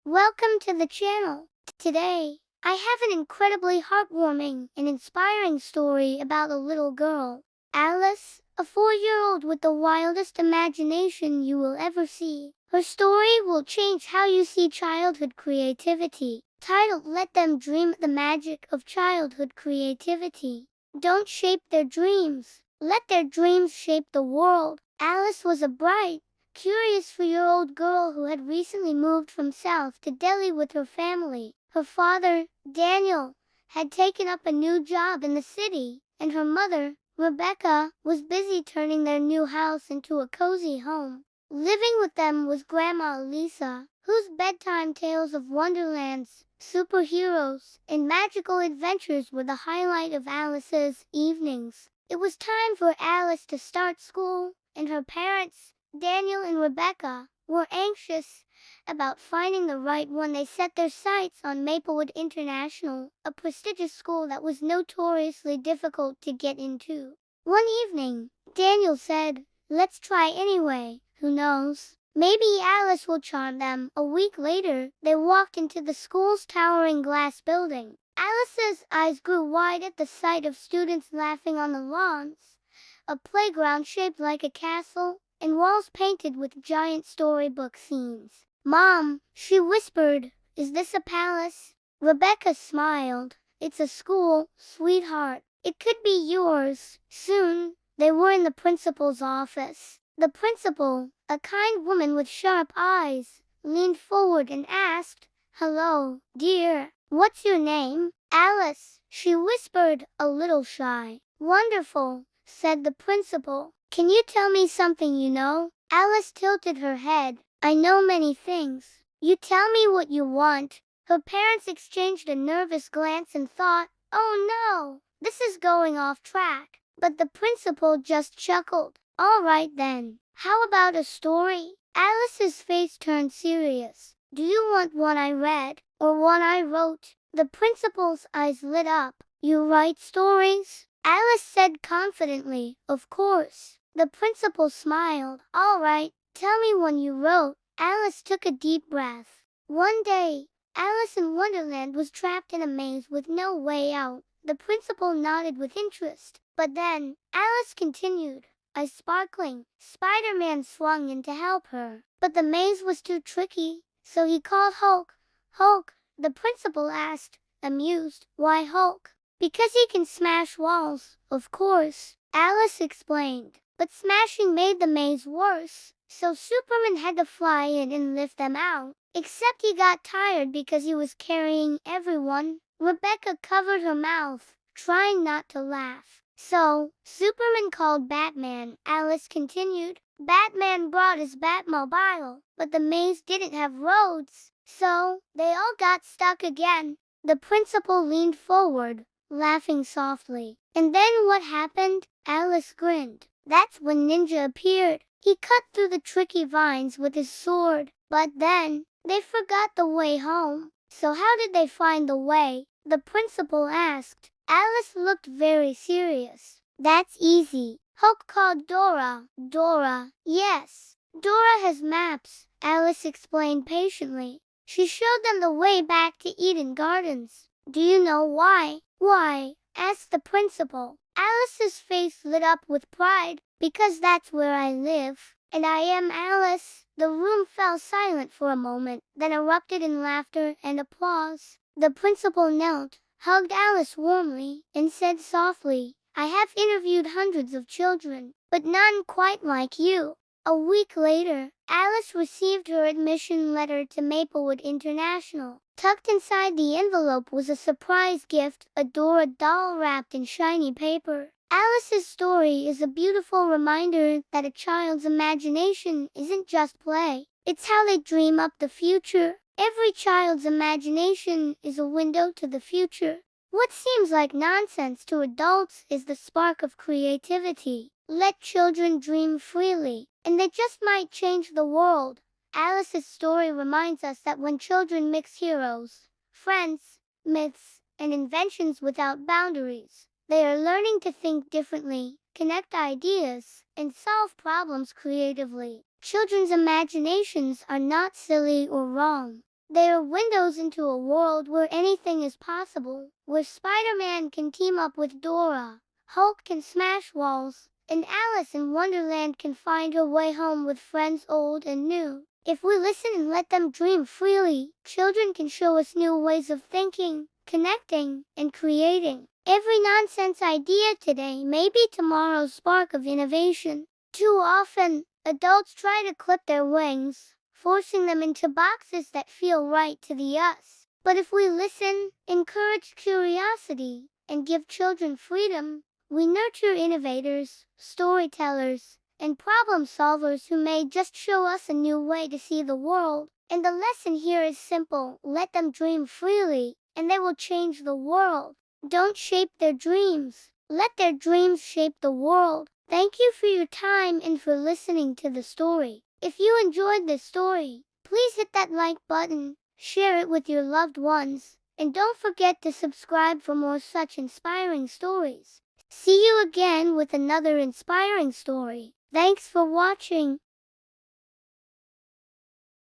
Welcome to the channel. Today, I have an incredibly heartwarming and inspiring story about a little girl, Alice, a 4-year-old with the wildest imagination you will ever see. Her story will change how you see childhood creativity. Titled Let Them Dream, the magic of childhood creativity. Don't shape their dreams. Let their dreams shape the world. Alice was a bright, curious 4-year-old girl who had recently moved from South to Delhi with her family. Her father, Daniel, had taken up a new job in the city, and her mother, Rebecca, was busy turning their new house into a cozy home. Living with them was Grandma Lisa, whose bedtime tales of wonderlands, superheroes, and magical adventures were the highlight of Alice's evenings. It was time for Alice to start school, and her parents, Daniel and Rebecca, were anxious about finding the right one. They set their sights on Maplewood International, a prestigious school that was notoriously difficult to get into. One evening, Daniel said, "Let's try anyway, who knows? Maybe Alice will charm them." A week later, they walked into the school's towering glass building. Alice's eyes grew wide at the sight of students laughing on the lawns, a playground shaped like a castle, and walls painted with giant storybook scenes. "Mom," she whispered, "is this a palace?" Rebecca smiled. "It's a school, sweetheart. It could be yours soon." They were in the principal's office. The principal, a kind woman with sharp eyes, leaned forward and asked, "Hello, dear. What's your name?" "Alice," she whispered, a little shy. "Wonderful," said the principal. "Can you tell me something you know?" Alice tilted her head. "I know many things." "You tell me what you want." Her parents exchanged a nervous glance and thought, "Oh no, this is going off track." But the principal just chuckled. "All right then. How about a story?" Alice's face turned serious. "Do you want one I read, or one I wrote?" The principal's eyes lit up. "You write stories?" Alice said confidently. "Of course." The principal smiled. "All right, tell me one you wrote." Alice took a deep breath. One day, Alice in Wonderland was trapped in a maze with no way out. The principal nodded with interest. But then, Alice continued, "A sparkling Spider-Man swung in to help her. But the maze was too tricky, so he called Hulk." "Hulk?" the principal asked, amused. "Why Hulk?" "Because he can smash walls, of course," Alice explained. "But smashing made the maze worse, so Superman had to fly in and lift them out. Except he got tired because he was carrying everyone." Rebecca covered her mouth, trying not to laugh. "So, Superman called Batman," Alice continued. "Batman brought his Batmobile, but the maze didn't have roads, so they all got stuck again." The principal leaned forward, laughing softly. "And then what happened?" Alice grinned. "That's when Ninja appeared. He cut through the tricky vines with his sword. But then, they forgot the way home." "So how did they find the way?" the principal asked. Alice looked very serious. "That's easy. Hulk called Dora." "Dora?" "Yes. Dora has maps," Alice explained patiently. "She showed them the way back to Eden Gardens." "Do you know why?" "Why?" asked the principal. Alice's face lit up with pride. "Because that's where I live. And I am Alice." The room fell silent for a moment, then erupted in laughter and applause. The principal knelt, hugged Alice warmly, and said softly, "I have interviewed hundreds of children, but none quite like you." A week later, Alice received her admission letter to Maplewood International. Tucked inside the envelope was a surprise gift, a Dora doll wrapped in shiny paper. Alice's story is a beautiful reminder that a child's imagination isn't just play. It's how they dream up the future. Every child's imagination is a window to the future. What seems like nonsense to adults is the spark of creativity. Let children dream freely, and they just might change the world. Alice's story reminds us that when children mix heroes, friends, myths, and inventions without boundaries, they are learning to think differently, connect ideas, and solve problems creatively. Children's imaginations are not silly or wrong. They are windows into a world where anything is possible, where Spider-Man can team up with Dora, Hulk can smash walls, and Alice in Wonderland can find her way home with friends old and new. If we listen and let them dream freely, children can show us new ways of thinking, connecting, and creating. Every nonsense idea today may be tomorrow's spark of innovation. Too often, adults try to clip their wings, forcing them into boxes that feel right to the us. But if we listen, encourage curiosity, and give children freedom, we nurture innovators, storytellers, and problem solvers who may just show us a new way to see the world. And the lesson here is simple: let them dream freely, and they will change the world. Don't shape their dreams. Let their dreams shape the world. Thank you for your time and for listening to the story. If you enjoyed this story, please hit that like button, share it with your loved ones, and don't forget to subscribe for more such inspiring stories. See you again with another inspiring story. Thanks for watching.